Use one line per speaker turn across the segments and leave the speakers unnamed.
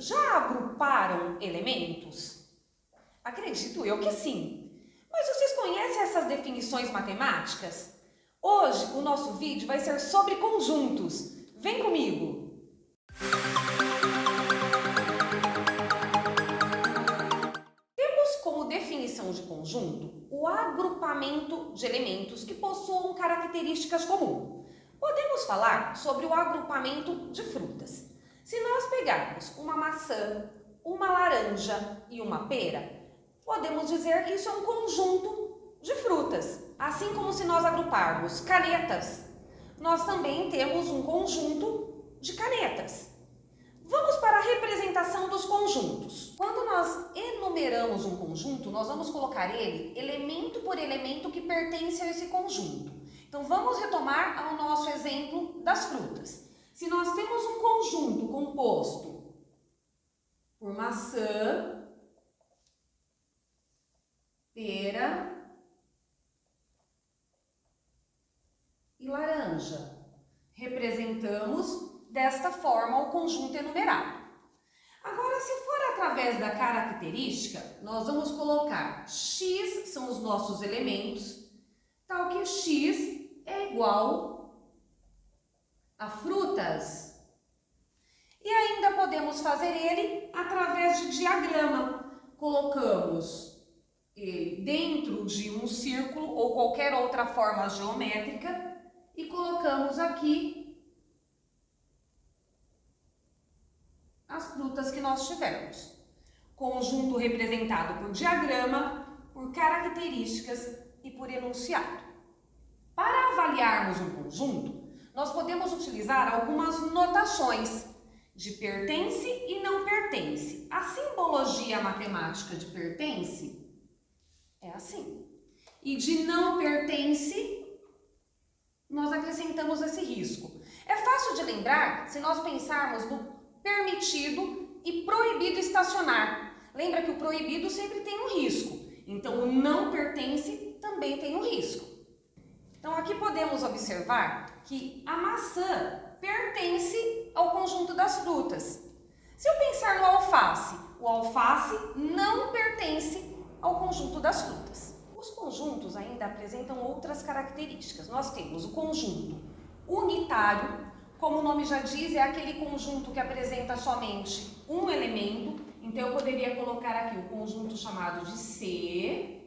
já agruparam elementos? Acredito eu que sim. Mas vocês conhecem essas definições matemáticas? Hoje o nosso vídeo vai ser sobre conjuntos. Vem comigo! Temos como definição de conjunto o agrupamento de elementos que possuam características comuns. Podemos falar sobre o agrupamento de frutas. Se nós pegarmos uma maçã, uma laranja e uma pera, podemos dizer que isso é um conjunto de frutas. Assim como se nós agruparmos canetas, nós também temos um conjunto de canetas. Vamos para a representação dos conjuntos. Quando nós enumeramos um conjunto, nós vamos colocar ele elemento por elemento que pertence a esse conjunto. Então vamos retomar ao nosso exemplo das frutas. Se nós temos um conjunto composto por maçã, pera e laranja, representamos desta forma o conjunto enumerado. Agora, se for através da característica, nós vamos colocar x, são os nossos elementos, tal que x é igual a frutas. E ainda podemos fazer ele através de diagrama. Colocamos ele dentro de um círculo ou qualquer outra forma geométrica e colocamos aqui as frutas que nós tivermos. Conjunto representado por diagrama, por características e por enunciado. Para avaliarmos um conjunto, nós podemos utilizar algumas notações de pertence e não pertence. A simbologia matemática de pertence é assim. E de não pertence, nós acrescentamos esse risco. É fácil de lembrar se nós pensarmos no permitido e proibido estacionar. Lembra que o proibido sempre tem um risco. Então, o não pertence também tem um risco. Então, aqui podemos observar que a maçã pertence ao conjunto das frutas. Se eu pensar no alface, o alface não pertence ao conjunto das frutas. Os conjuntos ainda apresentam outras características. Nós temos o conjunto unitário, como o nome já diz, é aquele conjunto que apresenta somente um elemento. Então, eu poderia colocar aqui o conjunto chamado de C,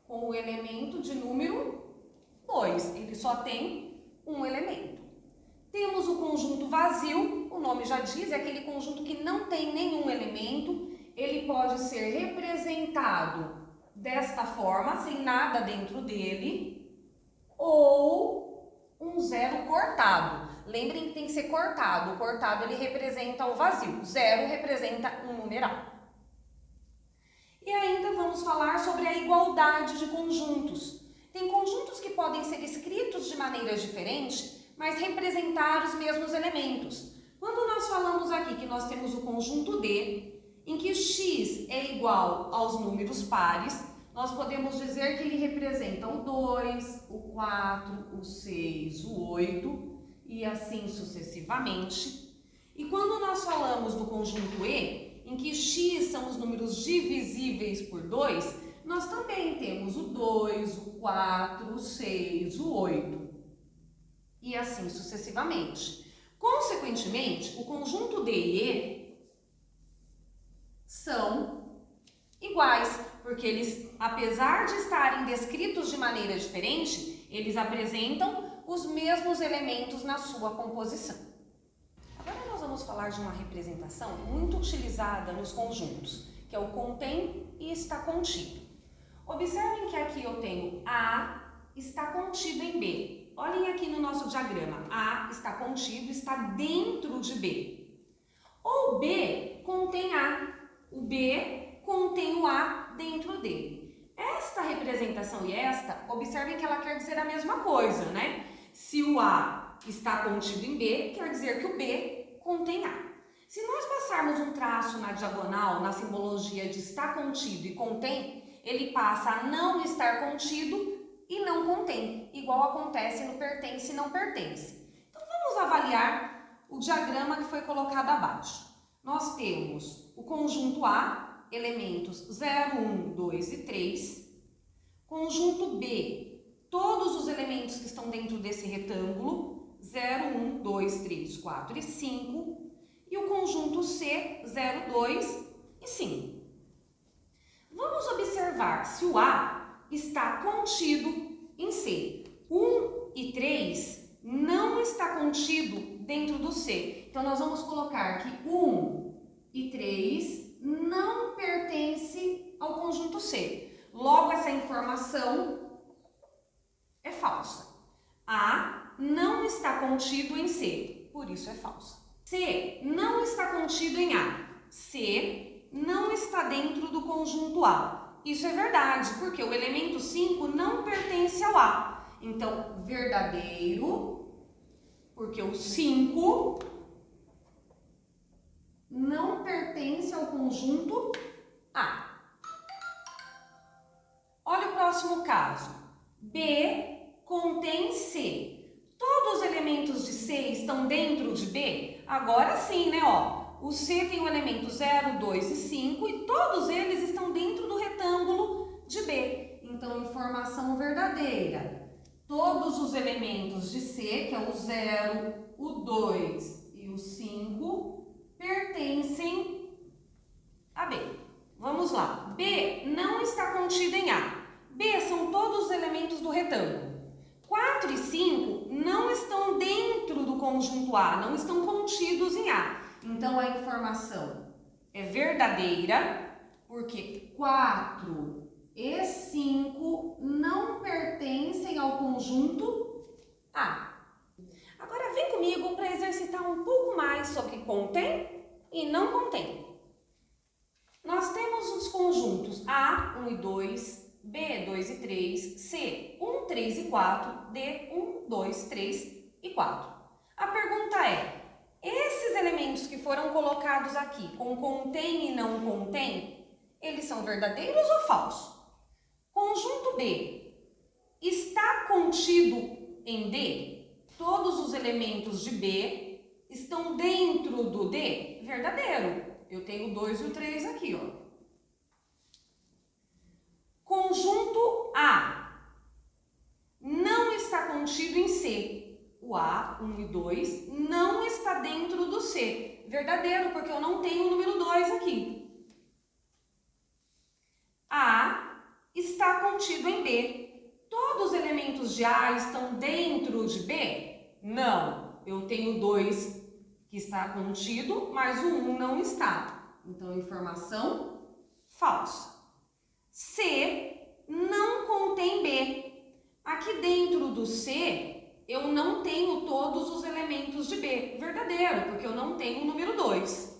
com o elemento de número 2. Ele só tem um elemento. Temos o conjunto vazio, o nome já diz, é aquele conjunto que não tem nenhum elemento. Ele pode ser representado desta forma, sem nada dentro dele, ou um zero cortado. Lembrem que tem que ser cortado. O cortado ele representa o vazio. Zero representa um numeral. E ainda vamos falar sobre a igualdade de conjuntos. Tem conjuntos que podem ser escritos de maneiras diferentes, mas representar os mesmos elementos. Quando nós falamos aqui que nós temos o conjunto D, em que x é igual aos números pares, nós podemos dizer que ele representa o 2, o 4, o 6, o 8 e assim sucessivamente. E quando nós falamos do conjunto E, em que x são os números divisíveis por 2, nós também temos o 2, o 4, o 6, o 8 e assim sucessivamente. Consequentemente, o conjunto D e E são iguais, porque eles, apesar de estarem descritos de maneira diferente, eles apresentam os mesmos elementos na sua composição. Agora nós vamos falar de uma representação muito utilizada nos conjuntos, que é o contém e está contido. Observem que aqui eu tenho A está contido em B. Olhem aqui no nosso diagrama, A está contido, está dentro de B. Ou B contém A, o B contém o A dentro dele. Esta representação e esta, observem que ela quer dizer a mesma coisa, né? Se o A está contido em B, quer dizer que o B contém A. Se nós passarmos um traço na diagonal, na simbologia de está contido e contém, ele passa a não estar contido e não contém, igual acontece no pertence e não pertence. Então, vamos avaliar o diagrama que foi colocado abaixo. nós temos o conjunto A, elementos 0, 1, 2 e 3. Conjunto B, todos os elementos que estão dentro desse retângulo, 0, 1, 2, 3, 4 e 5. E o conjunto C, 0, 2 e 5. Vamos observar se o A está contido em C. 1 e 3 não está contido dentro do C. Então, nós vamos colocar que 1 e 3 não pertence ao conjunto C. Logo, essa informação é falsa. A não está contido em C, por isso é falsa. C não está contido em A. C não está dentro do conjunto A. Isso é verdade, porque o elemento 5 não pertence ao A. Então, verdadeiro, porque o 5 não pertence ao conjunto A. Olha o próximo caso. B contém C. Todos os elementos de C estão dentro de B? Agora sim, né? O C tem o elemento 0, 2 e 5 e todos eles estão dentro do retângulo de B. Então, informação verdadeira. Todos os elementos de C, que é o 0, o 2 e o 5, pertencem a B. Vamos lá. B não está contido em A. B são todos os elementos do retângulo. 4 e 5 não estão dentro do conjunto A, não estão contidos em A. Então, a informação é verdadeira, porque 4 e 5 não pertencem ao conjunto A. Agora, vem comigo para exercitar um pouco mais sobre contém e não contém. Nós temos os conjuntos A, 1 e 2, B, 2 e 3, C, 1, 3 e 4, D, 1, 2, 3 e 4. A pergunta é, esses elementos que foram colocados aqui com contém e não contém, eles são verdadeiros ou falsos? Conjunto B está contido em D? Todos os elementos de B estão dentro do D? Verdadeiro. Eu tenho o 2 e o 3 aqui, Conjunto A não está contido em C. O A, 1 e 2, não está dentro do C. Verdadeiro, porque eu não tenho o número 2 aqui. A está contido em B. Todos os elementos de A estão dentro de B? Não. Eu tenho 2 que está contido, mas o 1 não está. Então, informação falsa. C não contém B. Aqui dentro do C, eu não tenho todos os elementos de B. Verdadeiro, porque eu não tenho o número 2.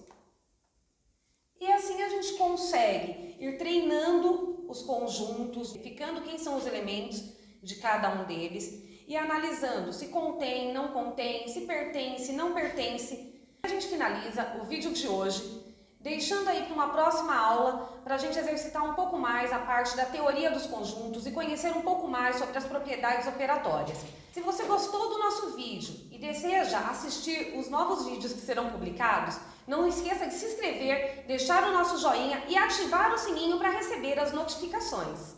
E assim a gente consegue ir treinando os conjuntos, ficando quem são os elementos de cada um deles e analisando se contém, não contém, se pertence, não pertence. A gente finaliza o vídeo de hoje deixando aí para uma próxima aula para a gente exercitar um pouco mais a parte da teoria dos conjuntos e conhecer um pouco mais sobre as propriedades operatórias. Se você gostou do nosso vídeo e deseja assistir os novos vídeos que serão publicados, não esqueça de se inscrever, deixar o nosso joinha e ativar o sininho para receber as notificações.